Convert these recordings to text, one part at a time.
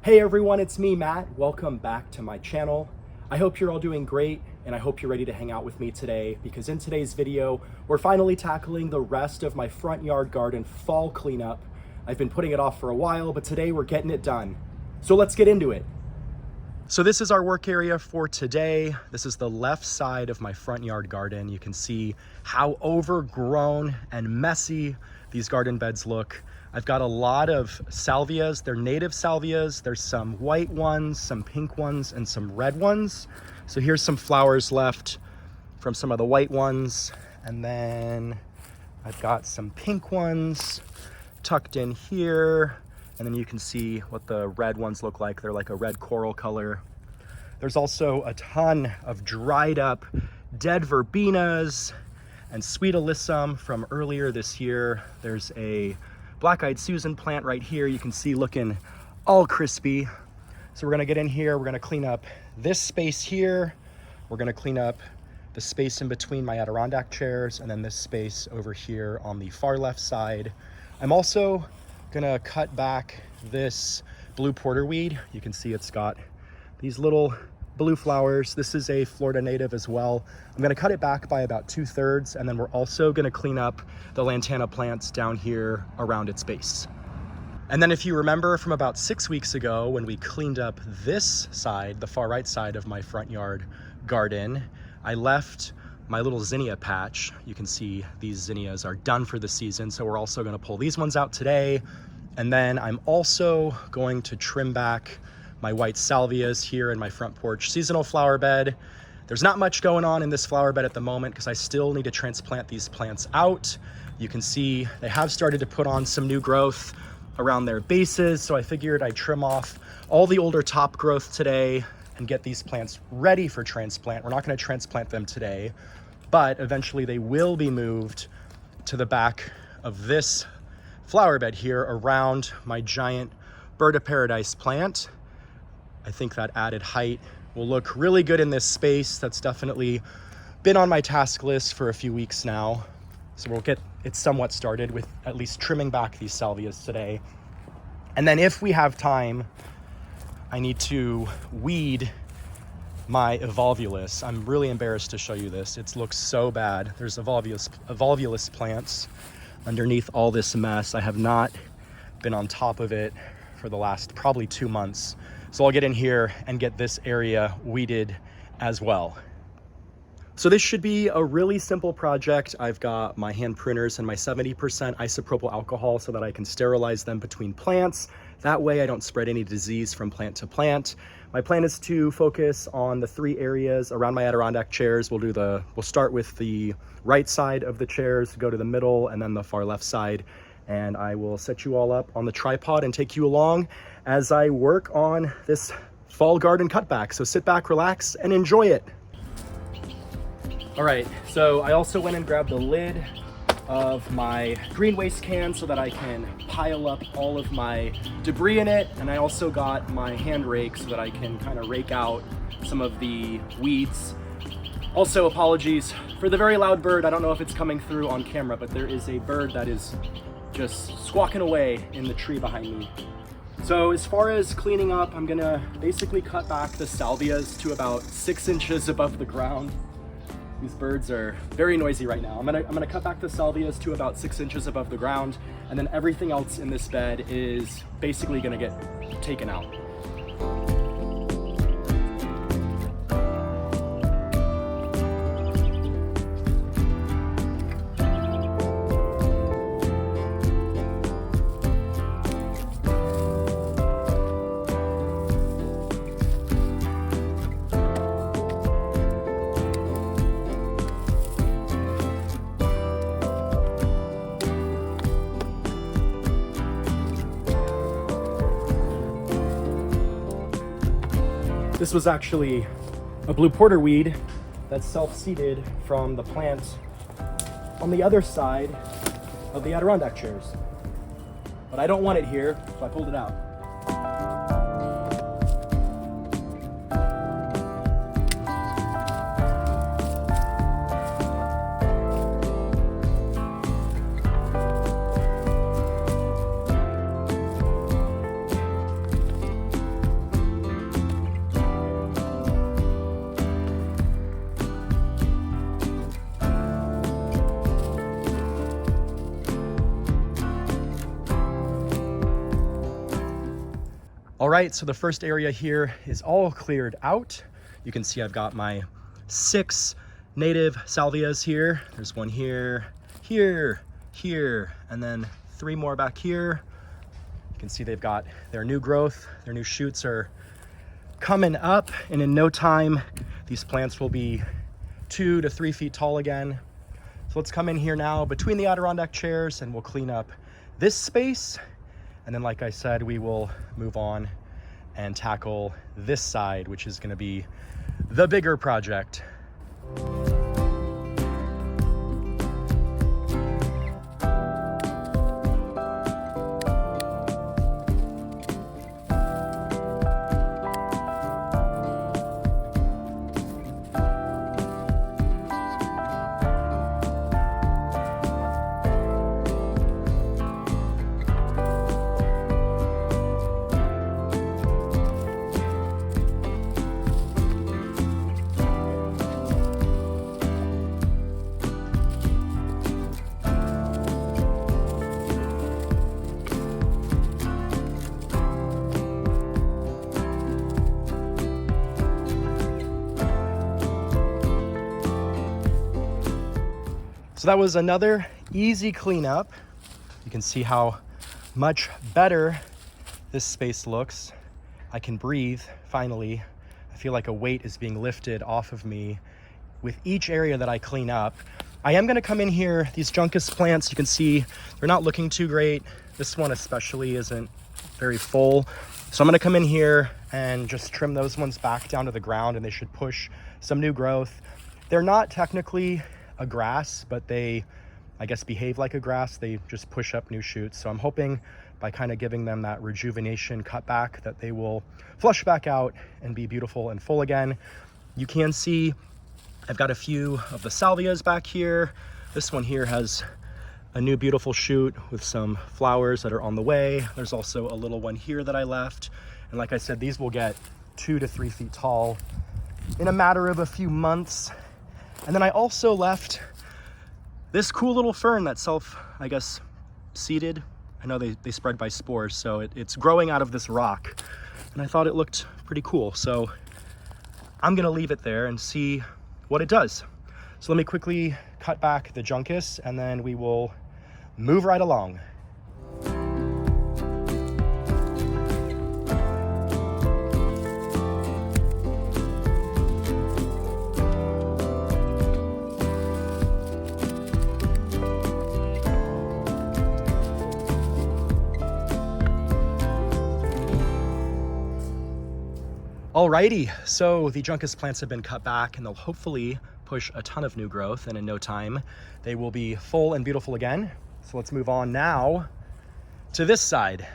Hey everyone, it's me, Matt. Welcome back to my channel. I hope you're all doing great, and I hope you're ready to hang out with me today, because in today's video, we're finally tackling the rest of my front yard garden fall cleanup. I've been putting it off for a while, but today we're getting it done. So let's get into it. So this is our work area for today. This is the left side of my front yard garden. You can see how overgrown and messy these garden beds look. I've got a lot of salvias. They're native salvias. There's some white ones, some pink ones, and some red ones. So here's some flowers left from some of the white ones. And then I've got some pink ones tucked in here. And then you can see what the red ones look like. They're like a red coral color. There's also a ton of dried up dead verbenas and sweet alyssum from earlier this year. There's a black-eyed Susan plant right here. You can see looking all crispy. So we're gonna get in here. We're gonna clean up this space here. We're gonna clean up the space in between my Adirondack chairs, and then this space over here on the far left side. I'm also gonna cut back this blue porterweed. You can see it's got these little blue flowers. This is a Florida native as well. I'm gonna cut it back by about 2/3, and then we're also gonna clean up the lantana plants down here around its base. And then if you remember from about 6 weeks ago when we cleaned up this side, the far right side of my front yard garden, I left my little zinnia patch. You can see these zinnias are done for the season, so we're also gonna pull these ones out today. And then I'm also going to trim back my white salvias here in my front porch seasonal flower bed. There's not much going on in this flower bed at the moment because I still need to transplant these plants out. You can see they have started to put on some new growth around their bases, so I figured I'd trim off all the older top growth today and get these plants ready for transplant. We're not going to transplant them today, but eventually they will be moved to the back of this flower bed here around my giant bird of paradise plant. I think that added height will look really good in this space. That's definitely been on my task list for a few weeks now. So we'll get it somewhat started with at least trimming back these salvias today. And then if we have time, I need to weed my evolvulus. I'm really embarrassed to show you this. It looks so bad. There's evolvulus plants underneath all this mess. I have not been on top of it for the last probably 2 months. So I'll get in here and get this area weeded as well. So this should be a really simple project. I've got my hand pruners and my 70% isopropyl alcohol so that I can sterilize them between plants. That way I don't spread any disease from plant to plant. My plan is to focus on the 3 areas around my Adirondack chairs. We'll start with the right side of the chairs, go to the middle, and then the far left side. And I will set you all up on the tripod and take you along as I work on this fall garden cutback. So sit back, relax, and enjoy it. All right, so I also went and grabbed the lid of my green waste can so that I can pile up all of my debris in it. And I also got my hand rake so that I can kind of rake out some of the weeds. Also, apologies for the very loud bird. I don't know if it's coming through on camera, but there is a bird that is just squawking away in the tree behind me. So as far as cleaning up, I'm gonna basically cut back the salvias to about 6 inches above the ground. These birds are very noisy right now. I'm gonna cut back the salvias to about 6 inches above the ground, and then everything else in this bed is basically gonna get taken out. This was actually a blue porterweed that's self-seeded from the plant on the other side of the Adirondack chairs. But I don't want it here, so I pulled it out. All right, so the first area here is all cleared out. You can see I've got my 6 native salvias here. There's one here, here, here, and then 3 more back here. You can see they've got their new growth. Their new shoots are coming up, and in no time, these plants will be 2 to 3 feet tall again. So let's come in here now between the Adirondack chairs and we'll clean up this space. And then, like I said, we will move on and tackle this side, which is going to be the bigger project. So that was another easy cleanup. You can see how much better this space looks. I can breathe, finally. I feel like a weight is being lifted off of me with each area that I clean up. I am gonna come in here, these Juncus plants, you can see they're not looking too great. This one especially isn't very full. So I'm gonna come in here and just trim those ones back down to the ground, and they should push some new growth. They're not technically a grass, but they, I guess, behave like a grass. They just push up new shoots. So I'm hoping by kind of giving them that rejuvenation cutback that they will flush back out and be beautiful and full again. You can see I've got a few of the salvias back here. This one here has a new beautiful shoot with some flowers that are on the way. There's also a little one here that I left. And like I said, these will get 2 to 3 feet tall in a matter of a few months. And then I also left this cool little fern that's I guess, seeded. I know they spread by spores, so it's growing out of this rock. And I thought it looked pretty cool. So I'm gonna leave it there and see what it does. So let me quickly cut back the Juncus and then we will move right along. Alrighty, so the Juncus plants have been cut back and they'll hopefully push a ton of new growth, and in no time they will be full and beautiful again. So let's move on now to this side.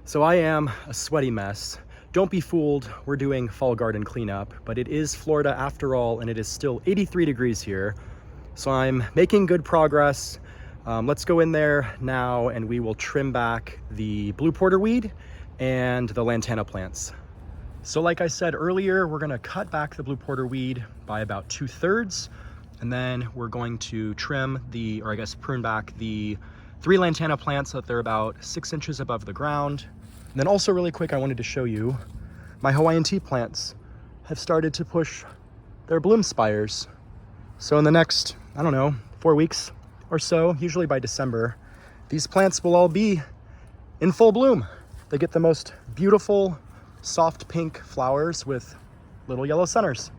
So I am a sweaty mess. Don't be fooled, we're doing fall garden cleanup, but it is Florida after all, and it is still 83 degrees here. So I'm making good progress. Let's go in there now and we will trim back the blue porterweed and the lantana plants. So like I said earlier, we're gonna cut back the blue porterweed by about 2/3, and then we're going to trim or I guess prune back the 3 lantana plants so that they're about 6 inches above the ground. And then also really quick, I wanted to show you my Hawaiian tea plants have started to push their bloom spires. So in the next, I don't know, 4 weeks or so, usually by December, these plants will all be in full bloom. They get the most beautiful, soft pink flowers with little yellow centers.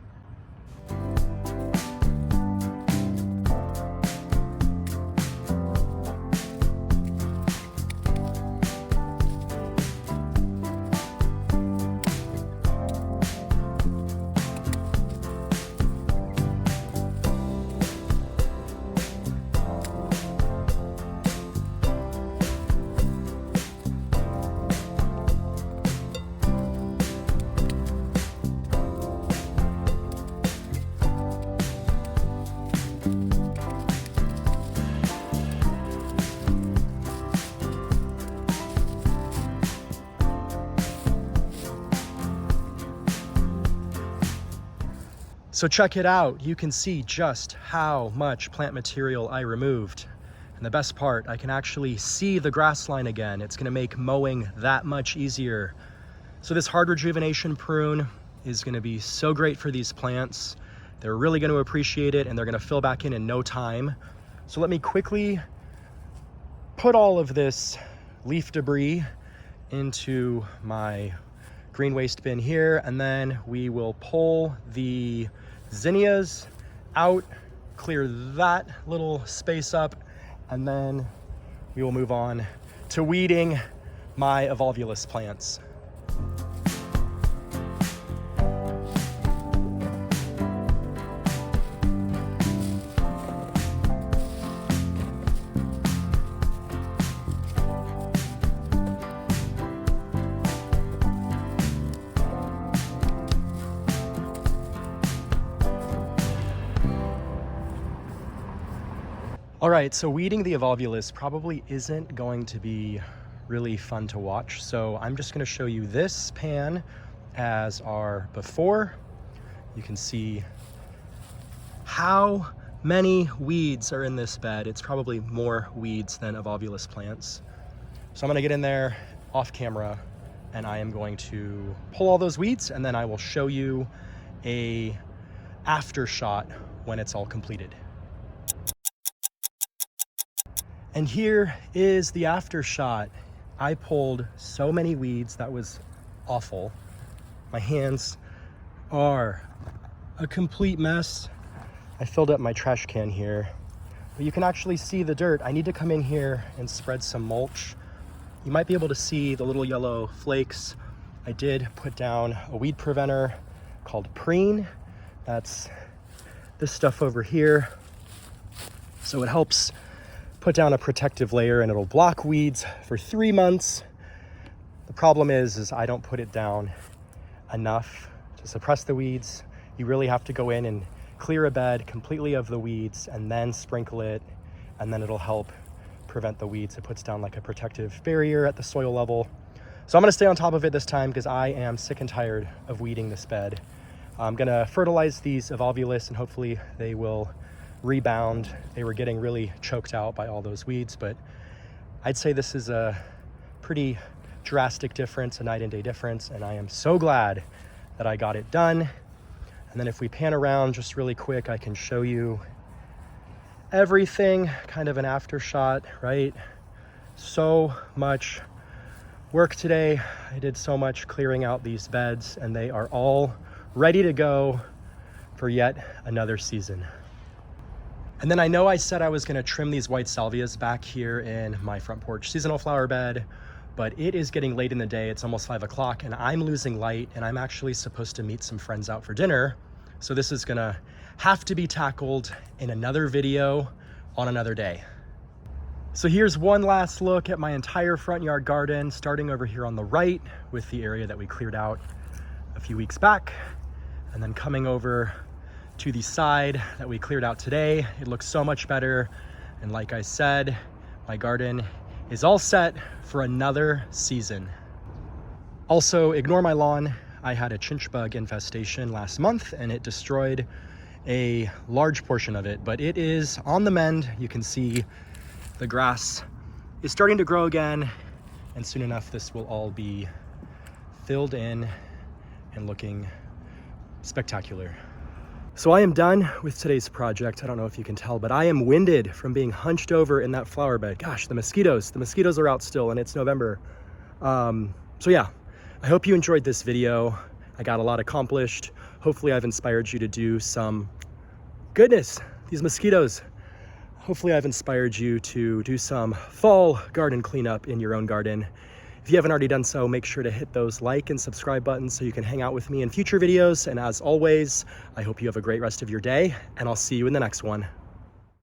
So check it out. You can see just how much plant material I removed. And the best part, I can actually see the grass line again. It's gonna make mowing that much easier. So this hard rejuvenation prune is gonna be so great for these plants. They're really gonna appreciate it, and they're gonna fill back in no time. So let me quickly put all of this leaf debris into my green waste bin here, and then we will pull the zinnias out, clear that little space up, and then we will move on to weeding my evolvulus plants. All right, so weeding the evolvulus probably isn't going to be really fun to watch. So I'm just gonna show you this pan as our before. You can see how many weeds are in this bed. It's probably more weeds than evolvulus plants. So I'm gonna get in there off camera and I am going to pull all those weeds, and then I will show you a after shot when it's all completed. And here is the after shot. I pulled so many weeds, that was awful. My hands are a complete mess. I filled up my trash can here, but you can actually see the dirt. I need to come in here and spread some mulch. You might be able to see the little yellow flakes. I did put down a weed preventer called Preen. That's this stuff over here. So it helps put down a protective layer, and it'll block weeds for 3 months. The problem is I don't put it down enough to suppress the weeds. You really have to go in and clear a bed completely of the weeds and then sprinkle it, and then it'll help prevent the weeds. It puts down like a protective barrier at the soil level. So I'm gonna stay on top of it this time because I am sick and tired of weeding this bed. I'm gonna fertilize these evolvulus and hopefully they will rebound. They were getting really choked out by all those weeds, but I'd say this is a pretty drastic difference, a night and day difference, and I am so glad that I got it done. And then if we pan around just really quick, I can show you everything, kind of an after shot, right? So much work today. I did so much clearing out these beds, and they are all ready to go for yet another season. And then I know I said I was gonna trim these white salvias back here in my front porch seasonal flower bed, but it is getting late in the day. It's almost 5 o'clock and I'm losing light, and I'm actually supposed to meet some friends out for dinner. So this is gonna have to be tackled in another video on another day. So here's one last look at my entire front yard garden, starting over here on the right with the area that we cleared out a few weeks back, and then coming over to the side that we cleared out today. It looks so much better. And like I said, my garden is all set for another season. Also, ignore my lawn. I had a chinch bug infestation last month and it destroyed a large portion of it, but it is on the mend. You can see the grass is starting to grow again, and soon enough this will all be filled in and looking spectacular. So I am done with today's project. I don't know if you can tell, but I am winded from being hunched over in that flower bed. Gosh, the mosquitoes are out still, and it's November. So yeah, I hope you enjoyed this video. I got a lot accomplished. Hopefully I've inspired you to do some, goodness, these mosquitoes. Hopefully I've inspired you to do some fall garden cleanup in your own garden. If you haven't already done so, make sure to hit those like and subscribe buttons so you can hang out with me in future videos. And as always, I hope you have a great rest of your day, and I'll see you in the next one.